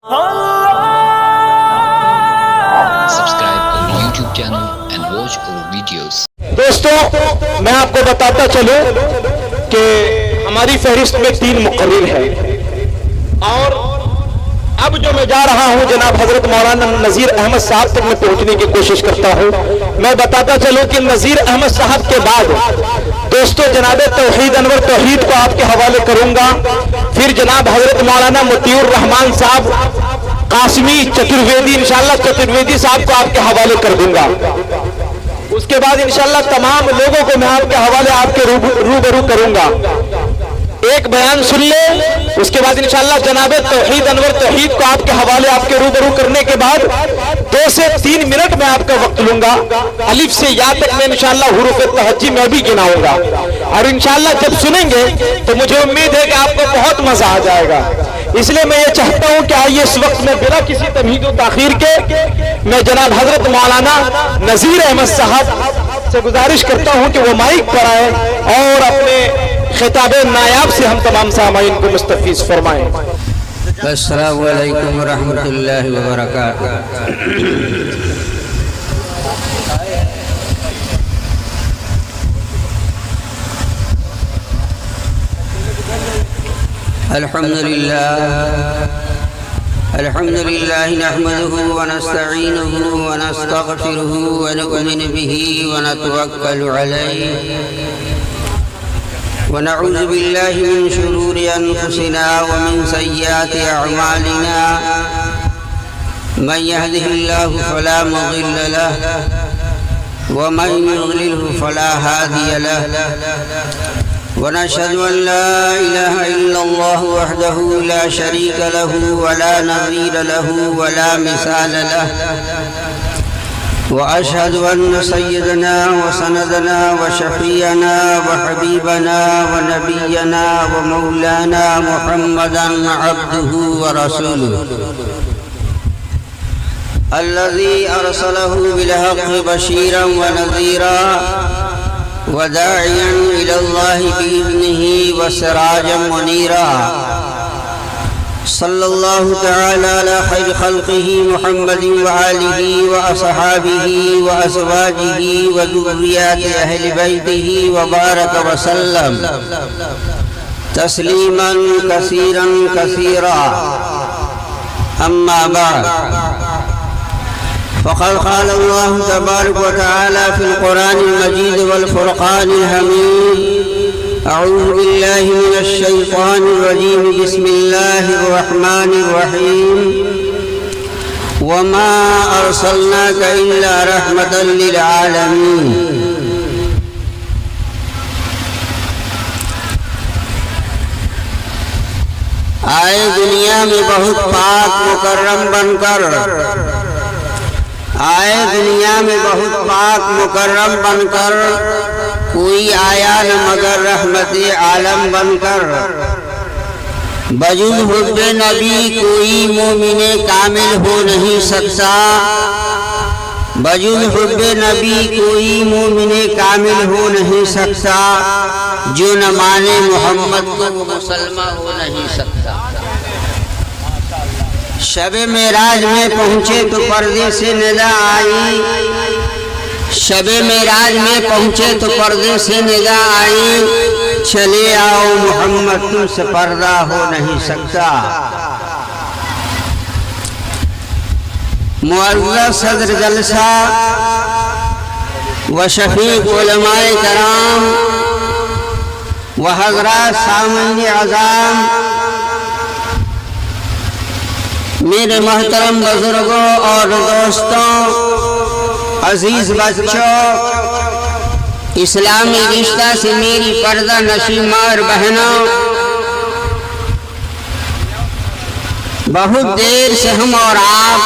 Subscribe our YouTube channel and watch our videos. دوستوں میں آپ کو بتاتا چلوں کہ ہماری فہرست میں 3 مقرر ہیں، اور اب جو میں جا رہا ہوں جناب حضرت مولانا نذیر احمد صاحب تک میں پہنچنے کی کوشش کرتا ہوں۔ میں بتاتا چلوں کہ نذیر احمد صاحب کے بعد دوستوں جناب توحید انور توحید کو آپ کے حوالے کروں گا، پھر جناب حضرت مولانا مطیع الرحمان صاحب قاسمی چترویدی انشاءاللہ چترویدی صاحب کو آپ کے حوالے کر دوں گا۔ اس کے بعد انشاءاللہ تمام لوگوں کو میں آپ کے حوالے آپ کے روبرو کروں گا۔ ایک بیان سن لیں، اس کے بعد انشاءاللہ جناب توحید انور توحید کو آپ کے حوالے آپ کے روبرو کرنے کے بعد 2 سے 3 منٹ میں آپ کا وقت لوں گا۔ الف سے یا تک میں انشاءاللہ حروف تہجی میں بھی گناؤں گا، اور انشاءاللہ جب سنیں گے تو مجھے امید ہے کہ آپ کو بہت مزہ آ جائے گا۔ اس لیے میں یہ چاہتا ہوں کہ آئیے اس وقت میں بلا کسی تمہید و تاخیر کے میں جناب حضرت مولانا نذیر احمد صاحب سے گزارش کرتا ہوں کہ وہ مائک پر آئیں اور اپنے خطاب نایاب سے ہم تمام سامعین کو مستفیض فرمائیں۔ السلام علیکم ورحمۃ اللہ وبرکاتہ۔ الحمد للہ نحمده ونستعینه ونستغفره ونؤمن به ونتوکل علیہ ونعوذ باللہ من شرور انفسنا ومن سیئات اعمالنا من يهده الله فلا مضل له ومن يضلله فلا هادي له ونشهد أن لا إله إلا الله وحده لا شريك له ولا نظير له ولا مثال له وأشهد أن سيدنا وسندنا وشفيعنا وحبيبنا ونبينا ومولانا محمدا عبده ورسوله الذي أرسله بالحق بشيرا ونذيرا وداعيا إلى الله بإذنه وسراجا منيرا صلى الله تعالى على خير خلقه محمد وآله وأصحابه وأزواجه وذريات أهل بيته وبارك وسلم تسليما كثيرا كثيرا أما بعد فقد قال الله تبارك وتعالى في القرآن المجيد والفرقان الحميد أعوذ بالله من الشيطان الرجيم بسم الله الرحمن الرحيم وما أرسلناك إلا رحمة للعالمين آئے دنیا میں بہت پاک مکرم بن کر، آئے دنیا میں بہت پاک مکرم بن کر، کوئی آیا نہ مگر رحمت عالم بن کر۔ بجز حب نبی کوئی مومن کامل ہو نہیں سکتا، بجز حب نبی کوئی مومن کامل ہو نہیں سکتا، جو نہ مانے محمد کو وہ مسلمان ہو نہیں سکتا۔ شب معراج میں پہنچے تو پردے سے ندا آئی، شب معراج میں پہنچے تو پردے سے ندا آئی، چلے آؤ محمد تم سے پردہ ہو نہیں سکتا۔ معزز صدر جلسہ و شفیق علماء کرام و حضرات سامعین اعظام، میرے محترم بزرگوں اور دوستوں، عزیز بچوں، اسلامی رشتہ سے میری پردہ نشین ماں بہنوں، بہت دیر سے ہم اور آپ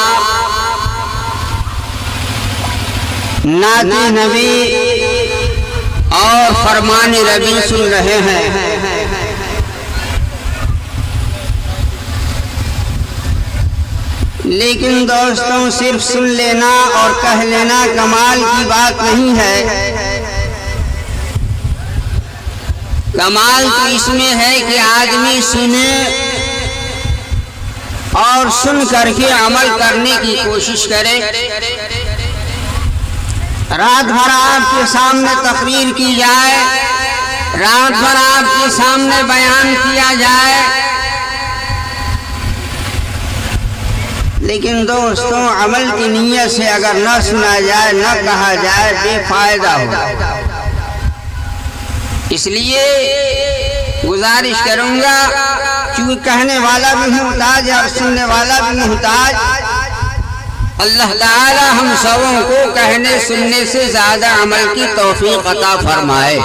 نعت نبی اور فرمان ربی سن رہے ہیں۔ لیکن دوستوں صرف سن لینا اور کہہ لینا کمال کی بات نہیں ہے، کمال تو اس میں ہے کہ آدمی سنے اور سن کر کے عمل کرنے کی کوشش کرے۔ رات بھر آپ کے سامنے تقریر کی جائے، رات بھر آپ کے سامنے بیان کیا جائے، لیکن دوستوں عمل کی نیت سے اگر نہ سنا جائے، نہ کہا جائے، بے فائدہ ہو۔ اس لیے گزارش کروں گا، کیونکہ کہنے والا بھی محتاج ہے اور سننے والا بھی محتاج، اللہ تعالی ہم سبوں کو کہنے سننے سے زیادہ عمل کی توفیق عطا فرمائے۔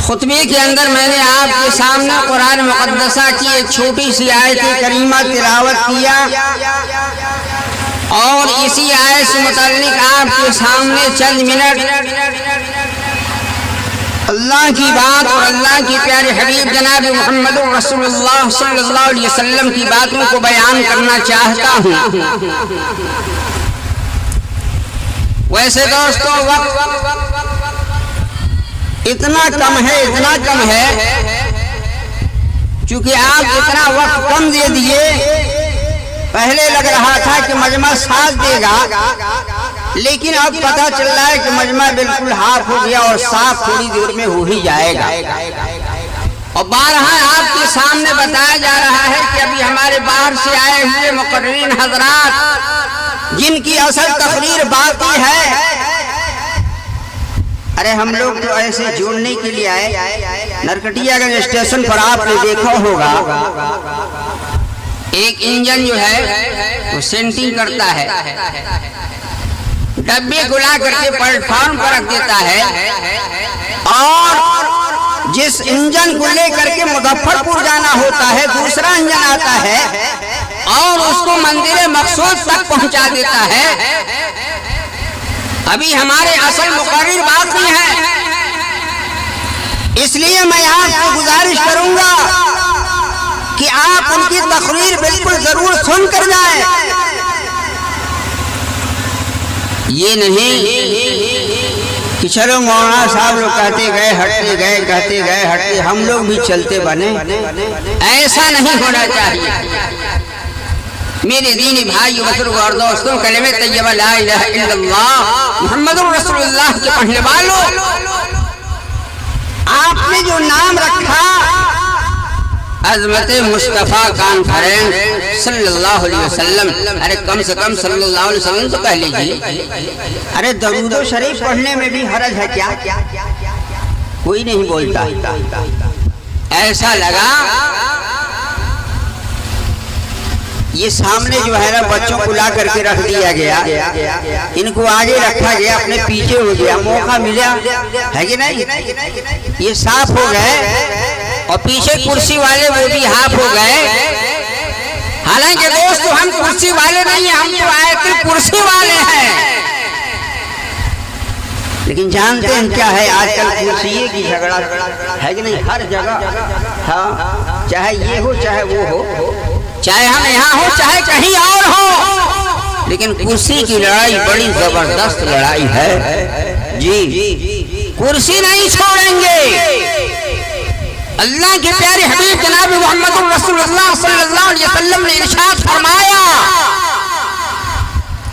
خطبے کے اندر میں نے آپ کے سامنے قرآن مقدسہ کی ایک چھوٹی سی آیت کریمہ تلاوت کیا، اور اسی آیت سے متعلق آپ کے سامنے چند منٹ اللہ کی بات اور اللہ کی پیارے حبیب جناب محمد رسول اللہ صلی اللہ علیہ وسلم کی باتوں کو بیان کرنا چاہتا ہوں۔ ویسے دوستوں وقت اتنا کم ہے چونکہ آپ اتنا وقت کم دے دیے، پہلے لگ رہا تھا کہ مجمع ساتھ دے گا، لیکن اب پتہ چل رہا ہے کہ مجمع بالکل ہاف ہو گیا اور صاف تھوڑی دیر میں ہو ہی جائے گا۔ اور بارہا آپ کے سامنے بتایا جا رہا ہے کہ ابھی ہمارے باہر سے آئے ہوئے مقررین حضرات جن کی اصل تقریر باقی ہے، ارے ہم لوگ تو ایسے جوڑنے کے لیے آئے۔ نرکٹیا گنج اسٹیشن پر آپ نے دیکھا ہوگا ایک انجن جو ہے وہ سینٹنگ کرتا ہے، ڈبے کو لا کر کے پلیٹ فارم پر رکھ دیتا ہے، اور جس انجن کو لے کر کے مظفر پور جانا ہوتا ہے دوسرا انجن آتا ہے اور اس کو منزل مقصود تک پہنچا دیتا ہے۔ ابھی ہمارے اصل مقرر باقی ہیں، اس لیے میں آپ کو گزارش کروں گا کہ آپ ان کی تقریر بالکل ضرور سن کر جائیں۔ یہ نہیں کہ چلو مولانا صاحب لوگ کہتے گئے ہٹتے گئے، کہتے گئے ہٹتے، ہم لوگ بھی چلتے بنے، ایسا نہیں ہونا چاہیے۔ میرے دینی بھائیو بزرگوں اور دوستوں، کلمہ طیبہ لا الہ الا اللہ محمد رسول اللہ کے پڑھنے والوں، آپ نے جو نام رکھا عظمت مصطفیٰ کانفرنس صلی اللہ علیہ وسلم، ارے کم سے کم صلی اللہ علیہ وسلم تو کہہ لیجیے۔ ارے درود و شریف پڑھنے میں بھی حرج ہے کیا؟ کوئی نہیں بولتا۔ ایسا لگا یہ سامنے جو ہے نا بچوں کو لا کر کے رکھ دیا گیا، ان کو آگے رکھا گیا، اپنے پیچھے ہو گیا، موقع ملا ہے کہ نہیں؟ یہ صاف ہو گئے اور پیچھے کرسی والے وہ بھی ہاف ہو گئے۔ حالانکہ دوستو ہم کرسی والے نہیں ہیں، ہم تو آیت کرسی والے ہیں، لیکن جانتے ہیں کیا ہے آج کل کرسی کی جھگڑا ہے کہ نہیں؟ ہر جگہ، ہاں چاہے یہ ہو چاہے وہ ہو، چاہے ہم یہاں ہو چاہے کہیں اور ہو، لیکن کرسی کی لڑائی بڑی زبردست لڑائی ہے جی۔ کرسی نہیں چھوڑیں گے۔ اللہ کے پیارے حبیب جناب محمد رسول اللہ صلی اللہ علیہ وسلم نے ارشاد فرمایا،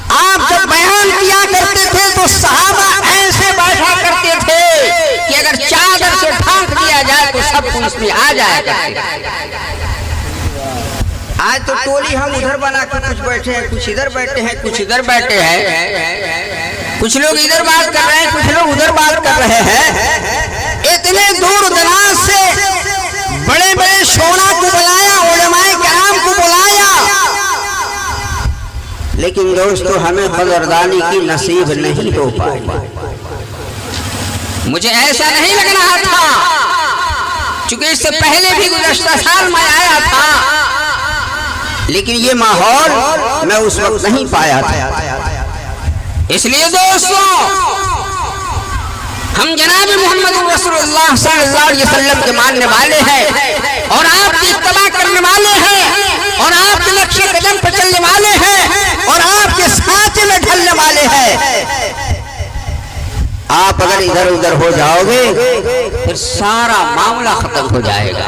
آپ جب بیان کیا کرتے تھے تو صحابہ ایسے بیٹھا کرتے تھے کہ اگر چادر سے ڈھانک دیا جائے تو سب کو اس میں آ جائے گا۔ آج تو ٹولی ہم ادھر بنا کے کچھ بیٹھے ہیں، کچھ ادھر بیٹھے ہیں، کچھ ادھر بیٹھے ہیں، کچھ لوگ ادھر بات کر رہے ہیں، کچھ لوگ ادھر بات کر رہے ہیں۔ اتنے دور دراز سے بڑے بڑے شعراء کو بلایا، علماء کرام کو بلایا، لیکن دوستو ہمیں قدردانی کی نصیب نہیں ہو پائی۔ مجھے ایسا نہیں لگ رہا تھا، چونکہ اس سے پہلے بھی گزشتہ سال میں آیا تھا، لیکن یہ ماحول میں اس وقت نہیں پایا تھا۔ اس لیے دوستو ہم جناب محمد رسول اللہ صلی اللہ علیہ وسلم کے ماننے والے ہیں اور آپ کی اتباع کرنے والے ہیں اور آپ کے نقش قدم پر چلنے والے ہیں اور آپ کے ساتھ میں ڈھلنے والے ہیں۔ آپ اگر ادھر ادھر ہو جاؤ گے پھر سارا معاملہ ختم ہو جائے گا۔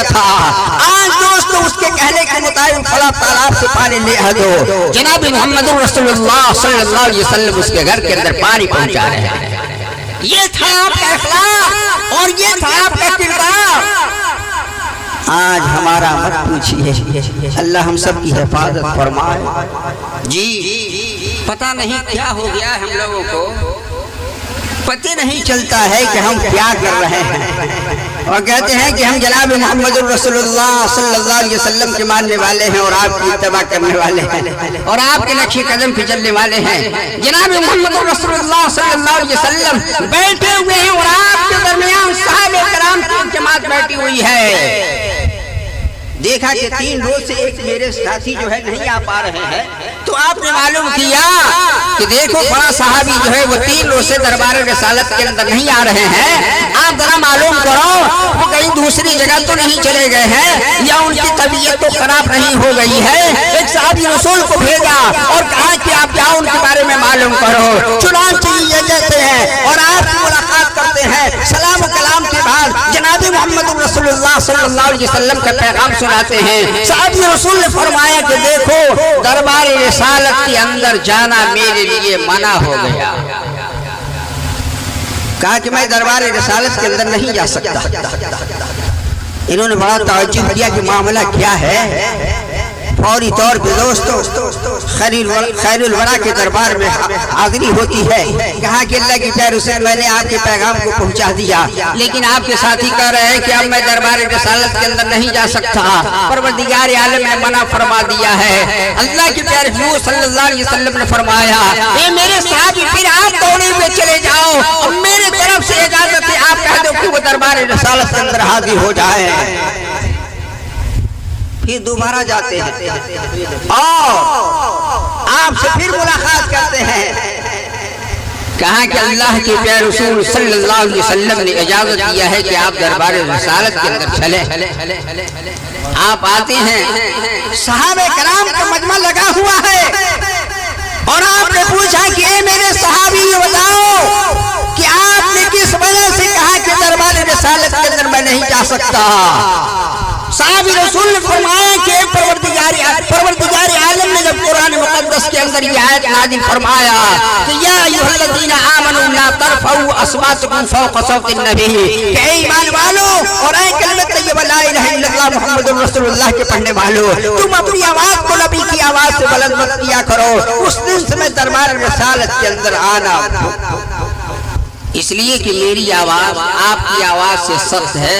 جاتا تھا، آج دوستو اس کے کہنے کے مطابق فلاں تالاب سے پانی لے آ دو، جناب محمد رسول اللہ صلی اللہ علیہ وسلم اس کے گھر کے اندر پانی پہنچا رہے ہیں۔ یہ تھا آپ کا اخلاق اور یہ تھا آپ کا کردار۔ آج ہمارا مت پوچھیے، اللہ ہم سب کی حفاظت فرمائے۔ جی پتہ نہیں کیا ہو گیا ہم لوگوں کو، پتہ نہیں چلتا ہے کہ ہم کیا کر رہے ہیں، اور کہتے ہیں کہ ہم جناب محمد رسول اللہ صلی اللہ علیہ وسلم کے ماننے والے ہیں اور آپ کی اتباع کرنے والے ہیں اور آپ کے نقش قدم پہ چلنے والے ہیں۔ جناب محمد رسول اللہ صلی اللہ علیہ وسلم بیٹھے ہوئے ہیں اور آپ کے درمیان صحابہ کرام کی جماعت بیٹھی ہوئی ہے۔ دیکھا کہ 3 روز سے ایک میرے ساتھی جو ہے نہیں آ پا رہے ہیں، تو آپ نے معلوم کیا کہ دیکھو بڑا صحابی جو ہے وہ 3 روز سے دربار رسالت کے اندر نہیں آ رہے ہیں، آپ ذرا معلوم کرو وہ کہیں دوسری جگہ تو نہیں چلے گئے ہیں یا ان کی طبیعت تو خراب نہیں ہو گئی ہے۔ ایک صحابی رسول کو بھیجا اور کہا کہ آپ جاؤ ان کے بارے میں معلوم کرو، چنانچہ یہ جاتے ہیں اور آپ سے ملاقات کرتے ہیں۔ سلام و کلام کے بعد جناب محمد رسول اللہ صلی اللہ علیہ وسلم کا پیغام سناتے ہیں۔ صحابی رسول نے فرمایا کہ دیکھو دربار رسالت کے اندر جانا میرے لیے منع ہو گیا۔ کہا کہ میں دربار رسالت کے اندر نہیں جا سکتا۔ انہوں نے بڑا تعجب کیا کہ معاملہ کیا ہے۔ فوری طور پہ دوستو خیر الورا کے دربار میں حاضری ہوتی ہے۔ کہا کہ اللہ کی خیر سے میں نے آپ کے پیغام کو پہنچا دیا، لیکن آپ کے ساتھی کہہ رہے ہیں کہ اب میں دربار رسالت کے اندر نہیں جا سکتا، پروردگار عالم نے منع فرما دیا ہے۔ اللہ کے پیارے حضور صلی اللہ علیہ وسلم نے فرمایا اے میرے صحابی پھر آپ دوڑے ہوئے چلے جاؤ اور میرے طرف سے اجازت ہے، آپ کہہ دو کہ وہ دربار رسالت کے اندر حاضر ہو جائے۔ پھر دوبارہ جاتے ہیں اور آپ سے پھر ملاقات کرتے ہیں۔ کہا کہ اللہ کے پیارے رسول صلی اللہ علیہ وسلم نے اجازت دیا ہے کہ آپ دربار رسالت کے اندر چلیں۔ آپ آتے ہیں، صحابہ کرام کا مجمع لگا ہوا ہے اور آپ نے پوچھا کہ اے میرے صحابی یہ بتاؤ کہ آپ نے کس وجہ سے کہا کہ دربار رسالت کے اندر میں نہیں جا سکتا۔ صحابی رسول نے فرمایا کہ پروردگار عالم نے جب قرآن مقدس کے اندر یہ آیت نازل فرمایا کہ یا ایھا الذین آمنوا لا ترفعوا اصواتکم فوق صوت النبی، کہ اے ایمان والو اور اے کلمۃ طیبہ لا الہ الا اللہ محمد رسول اللہ کے پڑھنے والو، تم اپنی آواز کو نبی کی آواز سے بلند مت کیا کرو۔ اس دن سے میں دربار رسالت کے اندر آنا اس لیے کہ میری آواز آپ کی آواز سے سخت ہے۔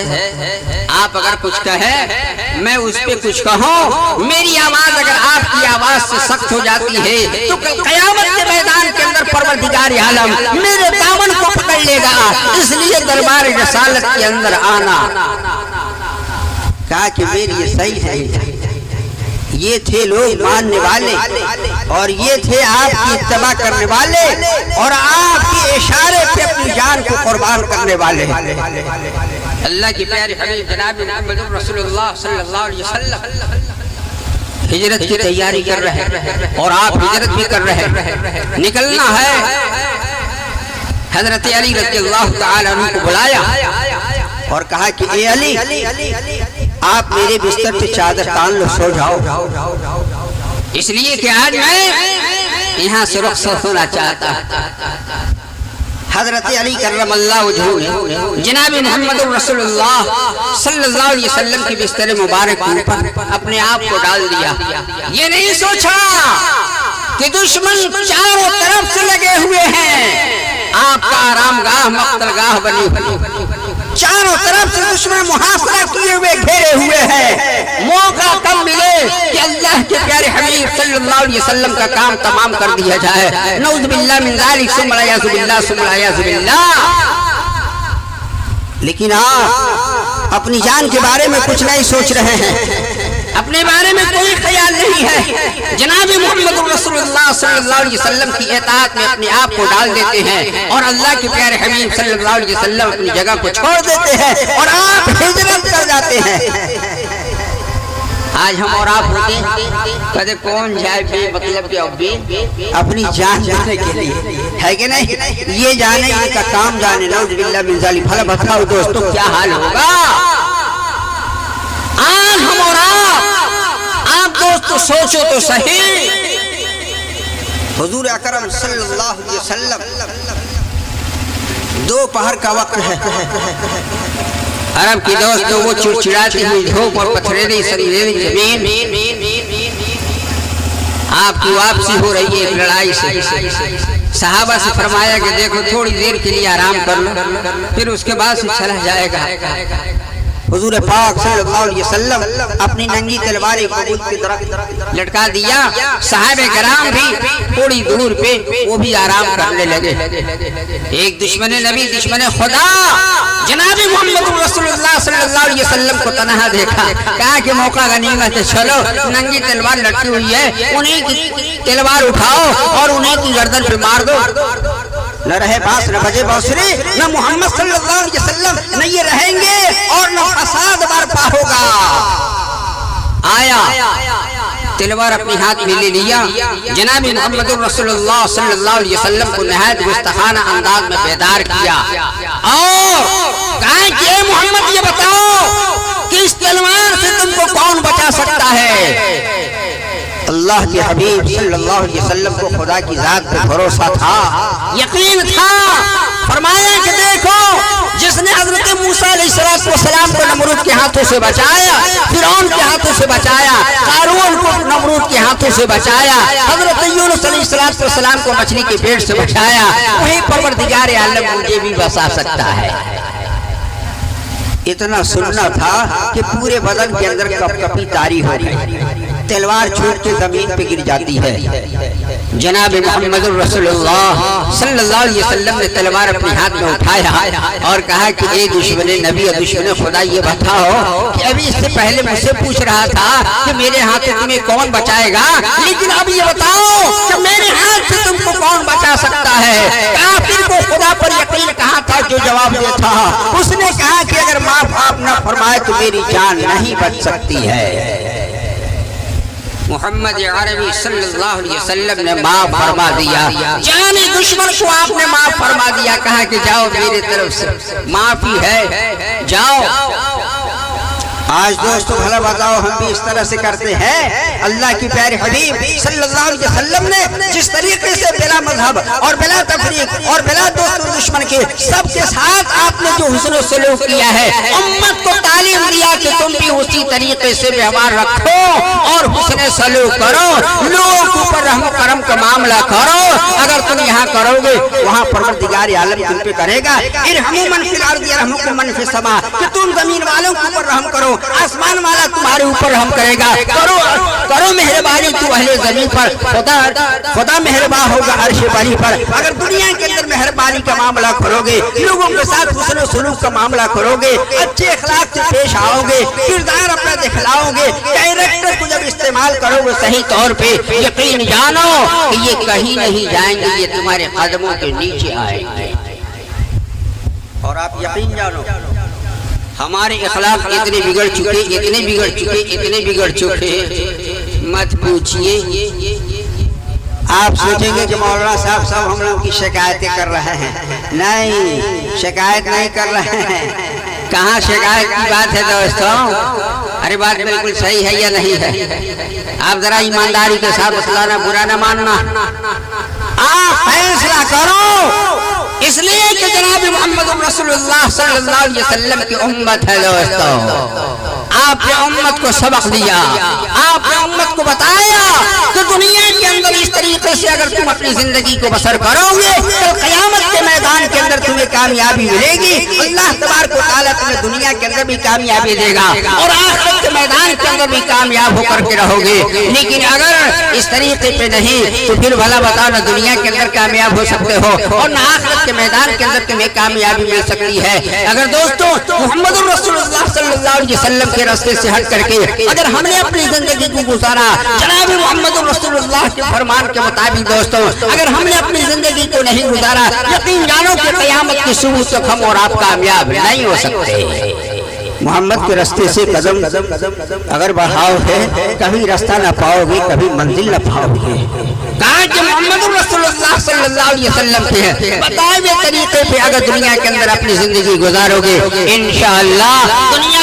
آپ اگر کچھ کہیں میں اس پہ کچھ کہوں، میری آواز اگر آپ کی آواز سے سخت ہو جاتی ہے تو قیامت کے میدان کے اندر پروردگار عالم میرے دامن کو پکڑ لے گا، اس لیے دربار رسالت کے اندر آنا۔ کہا کہ میری یہ صحیح ہے۔ یہ تھے لوگ ماننے والے اور یہ تھے آپ کی اتباع کرنے والے اور آپ کے اشارے پہ اپنی جان کو قربان کرنے والے۔ اللہ کی پیارے حبیب جناب محمد رسول اللہ صلی اللہ علیہ وسلم ہجرت کی تیاری کر رہے ہیں اور آپ ہجرت بھی کر رہے ہیں، نکلنا ہے۔ حضرت علی رضی اللہ تعالی عنہ کو بلایا اور کہا کہ اے علی آپ میرے بستر پہ چادر تان لو، سو جاؤ، اس لیے کہ آج میں یہاں سے رخصت ہونا چاہتا۔ حضرت علی کرم اللہ وجہہ نے جناب محمد رسول اللہ صلی اللہ علیہ وسلم کی بستر مبارک اوپر اپنے آپ کو ڈال دیا۔ یہ نہیں سوچا کہ دشمن چاروں طرف سے لگے ہوئے ہیں، آپ کا آرام گاہ مقتل گاہ بنی ہوئی، چاروں طرف سے دشمن محاصرہ کیے ہوئے گھیرے ہوئے ہیں، موقع کم ملے کہ اللہ کے پیارے حبیب صلی اللہ علیہ وسلم کا کام تمام کر دیا جائے۔ نعوذ باللہ من ذالک، ثم اعوذ باللہ، ثم اعوذ باللہ۔ لیکن آپ اپنی جان کے بارے میں کچھ نہیں سوچ رہے ہیں، اپنے بارے میں کوئی خیال نہیں ہے، جناب محمد رسول اللہ صلی اللہ علیہ وسلم کی اطاعت میں اپنے آپ کو ڈال دیتے ہیں اور اللہ کے پیارے حبیب صلی اللہ علیہ وسلم اپنی جگہ کو چھوڑ دیتے ہیں اور آپ ہجرت کر جاتے ہیں۔ آج ہم اور آپ ہوتے ہیں کدے کون جائے بے مطلب کے ابھی اپنی جان جانے کے لیے، ہے کہ نہیں؟ یہ جانے ان کا کام جانے، نعوذ باللہ من ذالک۔ بھلا بتاؤ دوستو کیا حال ہوگا؟ آج ہم اور آپ دوست سوچو تو صحیح، حضور اکرم صلی اللہ علیہ وسلم دوپہر کا وقت ہے، عرب کی دوست وہ چڑچڑاتی ہوئی دھوپ اور پتھریلی سنگریلی زمین آپ کی واپسی ہو رہی ہے ایک لڑائی سے۔ صحابہ سے فرمایا کہ دیکھو تھوڑی دیر کے لیے آرام کر لو، پھر اس کے بعد سے چلا جائے گا۔ حضور پاک صلی اللہ علیہ وسلم اپنی ننگی تلوار قبول کی طرف لٹکا دیا، صحابہ کرام بھی تھوڑی دور پہ وہ بھی آرام کرنے لگے۔ ایک دشمن نبی دشمن خدا جناب محمد رسول اللہ صلی اللہ علیہ وسلم کو تنہا دیکھا، کہا کہ موقع غنیمت ہے، چلو ننگی تلوار لٹکی ہوئی ہے، انہیں کی تلوار اٹھاؤ اور انہیں کی گردن پہ مار دو۔ نہ رہے باس نہ بجے بانسری، نہ محمد صلی اللہ علیہ وسلم نہ یہ رہیں گے اور نہ فساد برپا ہوگا۔ آیا تلوار اپنی ہاتھ میں لے لیا، جناب محمد رسول اللہ صلی اللہ علیہ وسلم کو نہایت گستاخانہ انداز میں بیدار کیا اور کہا کہ اے محمد یہ بتاؤ کہ اس تلوار سے تم کو کون بچا سکتا ہے؟ اللہ کے حبیب صلی اللہ علیہ وسلم کو خدا کی ذات پہ بھروسہ تھا، یقین تھا۔ فرمایا کہ دیکھو جس نے حضرت موسیٰ علیہ السلام کو نمرود کے ہاتھوں سے بچایا، فرعون کے ہاتھوں سے بچایا، قارون کو نمرود کے ہاتھوں سے بچایا، حضرت یونس علیہ السلام کو مچھلی کے پیٹ سے بچایا، وہی پروردگار عالم مجھے بھی بچا سکتا ہے۔ اتنا سننا تھا کہ پورے بدن کے اندر کپ کپی طاری ہو گئی، تلوار چھوٹ کے زمین پہ گر جاتی ہے۔ جناب محمد رسول اللہ صلی اللہ علیہ وسلم نے تلوار اپنے ہاتھ میں اٹھایا اور کہا کہ اے دشمن نبی اور دشمن خدا یہ بتاؤ کہ ابھی اس سے پہلے مجھ سے پوچھ رہا تھا کہ میرے ہاتھ سے تمہیں کون بچائے گا، لیکن اب یہ بتاؤ کہ میرے ہاتھ سے تم کو کون بچا سکتا ہے؟ کافر کو خدا پر یقین کہاں تھا جو جواب دیا تھا؟ اس نے کہا کہ اگر معاف آپ نہ فرمائے تو میری جان نہیں بچ سکتی ہے۔ محمد عربی صلی اللہ علیہ وسلم نے معاف فرما دیا، جانے دشمن کو آپ نے معاف فرما دیا، کہا کہ جاؤ میری طرف سے معافی ہے، جاؤ۔ آج دوستو بھلا بتاؤ ہم بھی اس طرح سے کرتے ہیں؟ اللہ کی پیارے حبیب صلی اللہ علیہ وسلم نے جس طریقے سے بلا مذہب اور بلا تفریق اور بلا دوست و دشمن کے سب کے ساتھ آپ نے جو حسن و سلوک کیا ہے، امت کو تعلیم دیا کہ تم بھی اسی طریقے سے ویوہار رکھو اور حسن سلوک کرو، لوگوں کے اوپر رحم و کرم کا معاملہ کرو۔ اگر تم یہاں کرو گے وہاں پروردگار عالم تم پہ کرے گا۔ ارحموا من فی الارض یرحمکم من فی السماء، کہ تم زمین والوں کے اوپر رحم کرو، آسمان والا تمہارے اوپر رحم کرے گا۔ کرو مہربانی تو اہل زمین پر، خدا مہربان ہوگا عرش بری پر۔ اگر دنیا کے اندر مہربانی کا معاملہ کرو گے، لوگوں کے ساتھ حسن و سلوک کا معاملہ کرو گے، اچھے اخلاق سے پیش آؤ گے، کردار اپنا دکھلاؤ گے، کیریکٹر کو جب استعمال کرو گے صحیح طور پہ، یقین جانو کہ یہ کہیں نہیں جائیں گے، یہ تمہارے قدموں کے نیچے آئیں گے۔ اور آپ یقین جانو ہمارے اخلاق اتنے بگڑ چکے مت پوچھئے۔ آپ سوچیں گے کہ مولانا صاحب ہم لوگوں کی شکایتیں کر رہے ہیں، نہیں شکایت نہیں کر رہے ہیں۔ کہاں شکایت کی بات ہے دوستوں؟ ارے بات بالکل صحیح ہے یا نہیں ہے؟ آپ ذرا ایمانداری کے ساتھ بتلانا، برا نہ ماننا، آپ فیصلہ کرو، اس لیے کہ جناب محمد رسول اللہ صلی اللہ علیہ وسلم کی امت ہے دوستو۔ آپ نے امت کو سبق دیا، آپ نے امت کو بتایا کہ دنیا کے اندر اس طریقے سے اگر تم اپنی زندگی کو بسر کرو گے تو قیامت کے میدان کے اندر تمہیں کامیابی ملے گی، اللہ تبارک و تعالیٰ تمہیں دنیا کے اندر بھی کامیابی دے گا اور آخرت کے میدان کے اندر بھی کامیاب ہو کر کے رہو گے۔ لیکن اگر اس طریقے پہ نہیں تو پھر بھلا بتاؤ نہ دنیا کے اندر کامیاب ہو سکتے ہو اور نہ آخرت کے میدان کے اندر تمہیں کامیابی مل سکتی ہے۔ اگر دوستو محمد رسول اللہ صلی اللہ علیہ وسلم کے راستے سے ہٹ کر کے اگر ہم نے اپنی زندگی کو گزارا جناب محمد رسول اللہ کے فرمان کے مطابق دوستو، اگر ہم نے اپنی زندگی کو نہیں گزارا، یقین جانو کہ قیامت کی صبح تک ہم اور آپ کامیاب نہیں ہو سکتے۔ محمد کے راستے سے قدم اگر بڑھاؤ ہے، کبھی راستہ نہ پاؤ گے، کبھی منزل نہ پاؤ گے۔ کہا کہ محمد رسول اللہ صلی اللہ علیہ وسلم کے بتائے ہوئے طریقے پہ اگر دنیا کے اندر اپنی زندگی گزارو گے، انشاءاللہ دنیا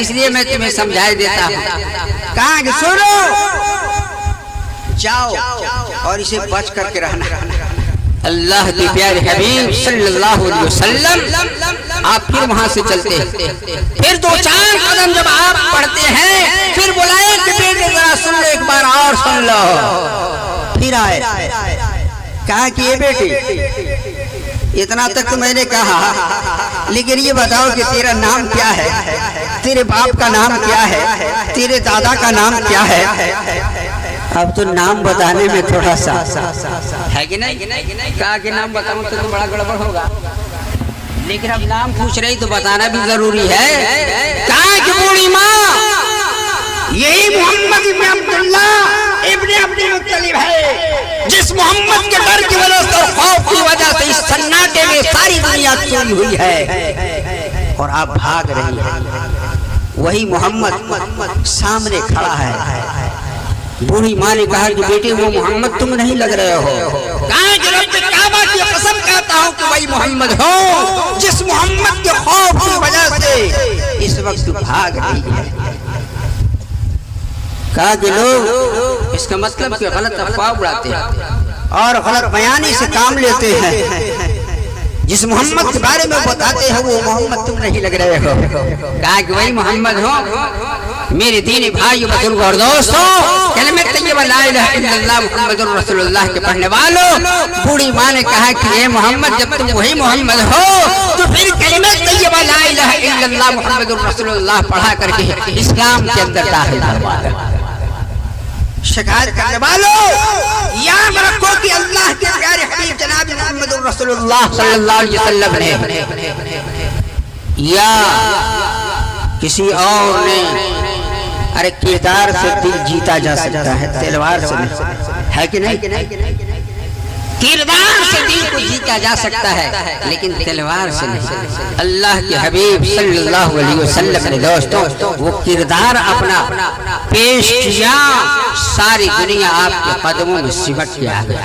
اس لیے میں تمہیں سمجھائے دیتا ہوں۔ کہا کہ سنو، جاؤ اور اسے بچ کر کے رہنا۔ اللہ کے پیارے حبیب صلی اللہ علیہ وسلم آپ پھر وہاں سے چلتے، پھر 2-4 قدم جب آپ پڑھتے ہیں، پھر بلائے کہ بیٹے ذرا سن لو، ایک بار اور سن لو۔ پھر آئے، کہا کہ یہ بیٹے، اتنا تک تو میں نے کہا، لیکن یہ بتاؤ کہ تیرا نام کیا ہے، تیرے باپ کا نام کیا ہے، تیرے دادا کا نام کیا ہے؟ اب تو نام بتانے میں تھوڑا سا ہے کہ نہیں؟ کہا کہ نام بتاؤں تو بڑا گڑبڑ ہوگا، لیکن اب نام پوچھ رہی تو بتانا بھی ضروری ہے۔ کہا کہ بوڑھی ماں، یہی محمد ابن عبداللہ ابن عبد المطلب ہے، جس محمد کے ڈر کی وجہ سے اور خوف کی وجہ سے اس سناٹے میں ساری دنیا سوئی ہوئی ہے اور آپ بھاگ رہی ہیں۔ وہی محمد سامنے کھڑا ہے۔ بوڑھی ماں نے کہا کہ بیٹے وہ محمد تم نہیں لگ رہے ہو۔ کہا کہ رب کعبہ کی قسم کہتا ہوں کہ وہی محمد ہو جس محمد کے خوف کی وجہ سے اس وقت بھاگ رہی ہے۔ کہا کہ لوگ اس کا مطلب کہ غلط افواہ اڑاتے ہیں اور غلط بیانی سے کام لیتے ہیں، جس محمد کے بارے میں بتاتے ہیں وہ محمد تم نہیں لگ رہے ہو۔ کہا کہ وہی محمد ہو۔ میرے دینی بھائیو، بزرگ اور دوستو، کلمہ طیبہ لا الہ الا اللہ محمد رسول اللہ کے پڑھنے والوں، بوڑھی ماں نے کہا کہ اے محمد جب تم وہی محمد ہو تو پھر کلمہ طیبہ لا الہ الا اللہ محمد رسول اللہ پڑھا کر کے اسلام کے اندر داخل کروا دو۔ شکایت کرنے والوں یاد رکھو کہ اللہ کے پیارے حبیب جناب محمد رسول اللہ صلی اللہ علیہ وسلم نے یا کسی اور نے، ارے کردار سے دل جیتا جا سکتا ہے، تلوار سے نہیں، ہے کہ نہیں؟ کردار سے دل کو جیتا جا سکتا ہے لیکن تلوار سے نہیں۔ اللہ کے حبیب صلی اللہ علیہ وسلم نے دوستوں وہ کردار اپنا پیش کیا، ساری دنیا آپ کے قدموں میں سمٹ کے آ گئی۔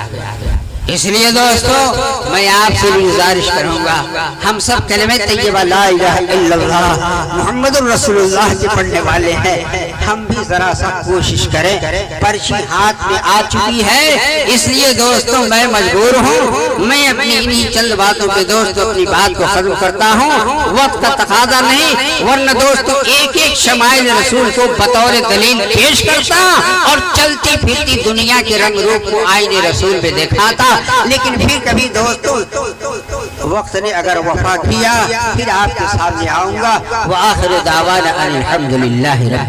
اس لیے دوستو میں آپ سے بھی گزارش کروں گا، ہم سب کلمہ طیبہ لا الہ الا اللہ محمد رسول اللہ کے پڑھنے والے ہیں، ہم بھی ذرا سا کوشش کریں۔ پرچی ہاتھ میں آ چکی ہے، اس لیے دوستو میں مجبور ہوں، میں اپنی انہی چند باتوں پہ دوستو اپنی بات کو ختم کرتا ہوں، وقت کا تقاضا نہیں، ورنہ دوستو ایک ایک شمائل رسول کو بطور دلیل پیش کرتا اور چلتی پھرتی دنیا کے رنگ روپ کو آئین رسول پہ دکھاتا، لیکن پھر کبھی دوستو وقت نے اگر وفا کیا پھر آپ کے سامنے آؤں گا۔ وآخر دعوانا ان الحمدللہ رب